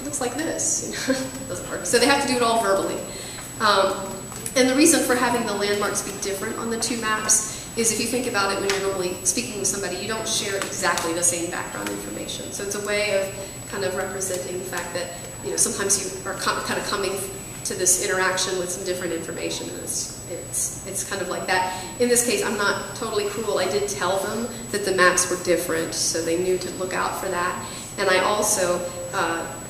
looks like this. It doesn't work. So they have to do it all verbally. And the reason for having the landmarks be different on the two maps is if you think about it when you're normally speaking with somebody, you don't share exactly the same background information. So it's a way of kind of representing the fact that, you know, sometimes you are kind of coming to this interaction with some different information, and it's kind of like that. In this case, I'm not totally cruel. I did tell them that the maps were different, so they knew to look out for that. And I also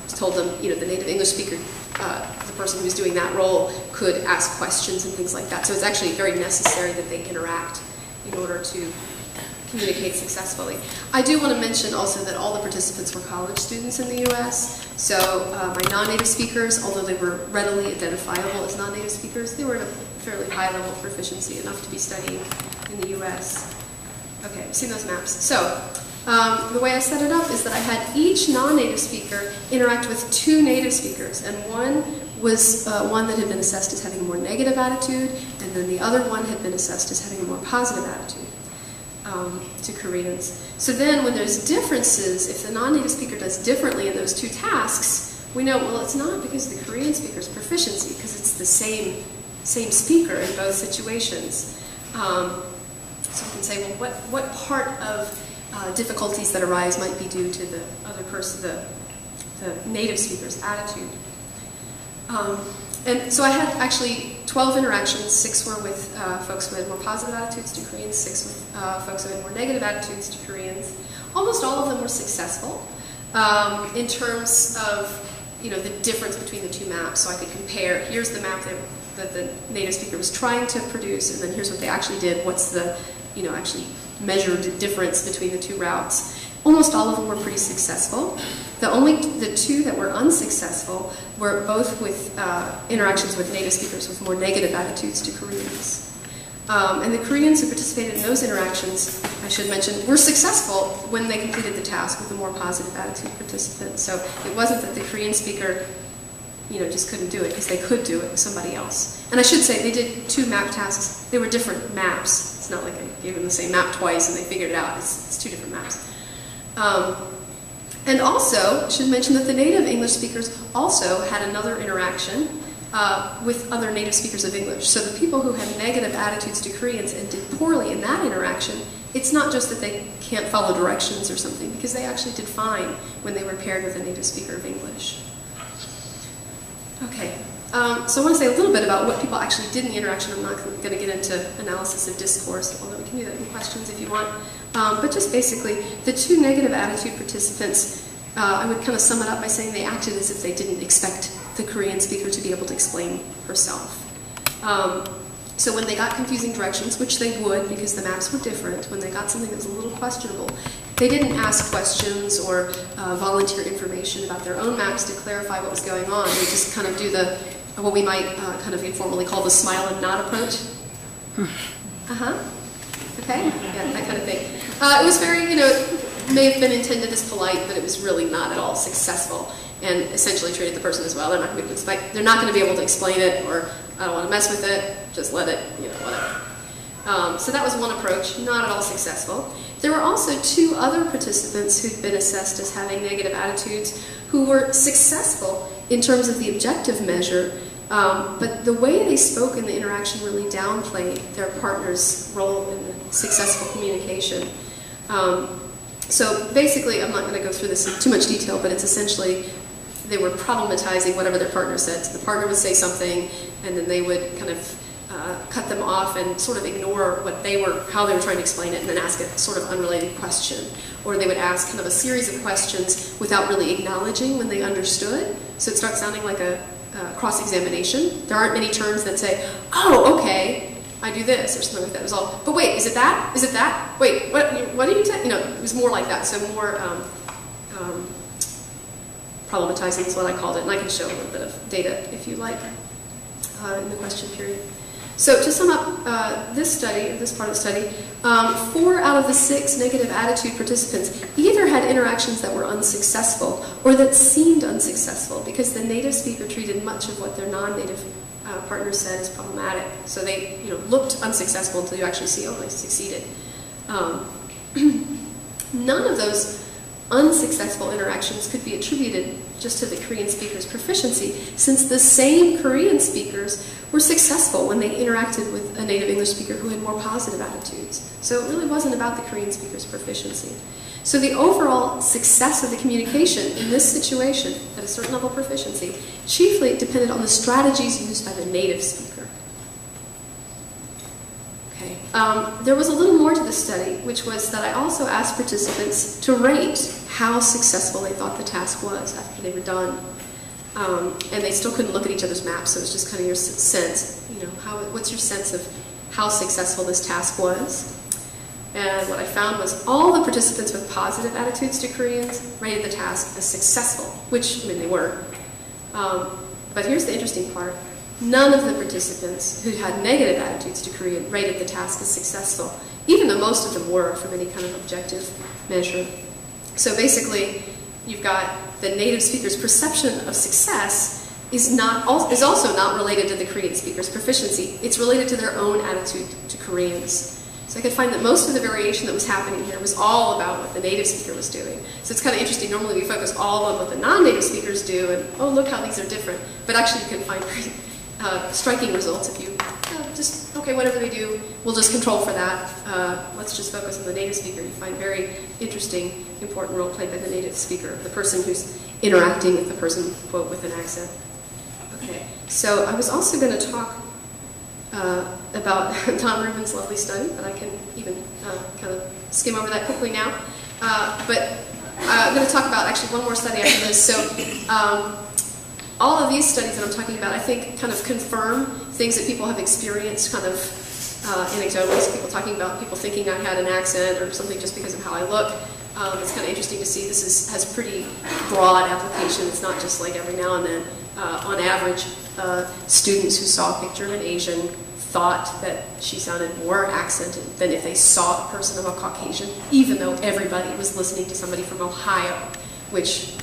told them, you know, the native English speaker, the person who's doing that role, could ask questions and things like that. So it's actually very necessary that they interact in order to communicate successfully. I do want to mention also that all the participants were college students in the U.S. So my non-native speakers, although they were readily identifiable as non-native speakers, they were at a fairly high level of proficiency, enough to be studying in the U.S. Okay, you've seen those maps. So the way I set it up is that I had each non-native speaker interact with two native speakers, and one was one that had been assessed as having a more negative attitude, and then the other one had been assessed as having a more positive attitude to Koreans. So then when there's differences, if the non-native speaker does differently in those two tasks, we know, well, it's not because the Korean speaker's proficiency, because it's the same speaker in both situations. So we can say, well, what part of difficulties that arise might be due to the other person, the native speaker's attitude. And so I had actually 12 interactions. 6 were with folks who had more positive attitudes to Koreans, 6 with folks who had more negative attitudes to Koreans. Almost all of them were successful in terms of, you know, the difference between the two maps. So I could compare, here's the map that the native speaker was trying to produce, and then here's what they actually did. What's the, you know, actually measured difference between the two routes. Almost all of them were pretty successful. The two that were unsuccessful were both with interactions with native speakers with more negative attitudes to Koreans. And the Koreans who participated in those interactions, I should mention, were successful when they completed the task with a more positive attitude participant. So it wasn't that the Korean speaker, you know, just couldn't do it, because they could do it with somebody else. And I should say, they did 2 map tasks. They were different maps. It's not like I gave them the same map twice and they figured it out. It's 2 different maps. And also, I should mention that the native English speakers also had another interaction with other native speakers of English. So the people who had negative attitudes to Koreans and did poorly in that interaction, it's not just that they can't follow directions or something, because they actually did fine when they were paired with a native speaker of English. Okay, so I want to say a little bit about what people actually did in the interaction. I'm not going to get into analysis of discourse, although we can do that in questions if you want. But just basically, the 2 negative attitude participants, I would kind of sum it up by saying they acted as if they didn't expect the Korean speaker to be able to explain herself. So when they got confusing directions, which they would because the maps were different, when they got something that was a little questionable, they didn't ask questions or volunteer information about their own maps to clarify what was going on. They just kind of do what we might kind of informally call the smile and nod approach. Okay? Yeah, that kind of thing. It was very, you know, it may have been intended as polite, but it was really not at all successful, and essentially treated the person as well. They're not going to be able to explain it, or I don't want to mess with it, just let it, you know, whatever. So that was one approach, not at all successful. There were also 2 other participants who'd been assessed as having negative attitudes who were successful in terms of the objective measure, but the way they spoke in the interaction really downplayed their partner's role in the successful communication. So basically, I'm not going to go through this in too much detail, but it's essentially they were problematizing whatever their partner said. So the partner would say something, and then they would kind of cut them off and sort of ignore how they were trying to explain it, and then ask a sort of unrelated question. Or they would ask kind of a series of questions without really acknowledging when they understood. So it starts sounding like a cross-examination. There aren't many terms that say, oh, okay, I do this, or something like that. It was all, but wait, is it that? Is it that? Wait, what do you say? You know, it was more like that. So more problematizing is what I called it, and I can show a little bit of data if you like in the question period. So to sum up this part of the study, 4 out of the 6 negative attitude participants either had interactions that were unsuccessful or that seemed unsuccessful because the native speaker treated much of what their non-native partner said as problematic. So they, you know, looked unsuccessful until you actually see, oh, they succeeded. None of those unsuccessful interactions could be attributed just to the Korean speaker's proficiency, since the same Korean speakers were successful when they interacted with a native English speaker who had more positive attitudes. So it really wasn't about the Korean speaker's proficiency. So the overall success of the communication in this situation, at a certain level of proficiency, chiefly depended on the strategies used by the native speaker. Okay. There was a little more to the study, which was that I also asked participants to rate how successful they thought the task was after they were done. And they still couldn't look at each other's maps, so it was just kind of your sense, what's your sense of how successful this task was? And what I found was all the participants with positive attitudes to Koreans rated the task as successful, which, I mean, they were. But here's the interesting part. None of the participants who had negative attitudes to Korean rated the task as successful, even though most of them were from any kind of objective measure. So basically, you've got the native speaker's perception of success is also not related to the Korean speaker's proficiency. It's related to their own attitude to Koreans. So I could find that most of the variation that was happening here was all about what the native speaker was doing. So it's kind of interesting. Normally we focus all on what the non-native speakers do, and oh, look how these are different. But actually you can find pretty striking results if you okay, whatever they do, we'll just control for that. Let's just focus on the native speaker. You find very interesting, important role played by the native speaker, the person who's interacting with the person, quote, with an accent. Okay, so I was also going to talk about Tom Rubin's lovely study, but I can even kind of skim over that quickly now. But I'm going to talk about actually one more study after this. So all of these studies that I'm talking about, I think, kind of confirm things that people have experienced kind of anecdotally. So people talking about people thinking I had an accent or something just because of how I look. It's kind of interesting to see this has pretty broad application. It's not just like every now and then. On average, students who saw a picture of an Asian thought that she sounded more accented than if they saw a person of a Caucasian, even though everybody was listening to somebody from Ohio, which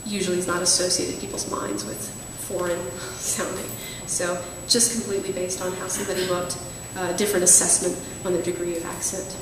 usually is not associated in people's minds with foreign sounding. So just completely based on how somebody looked, different assessment on their degree of accent.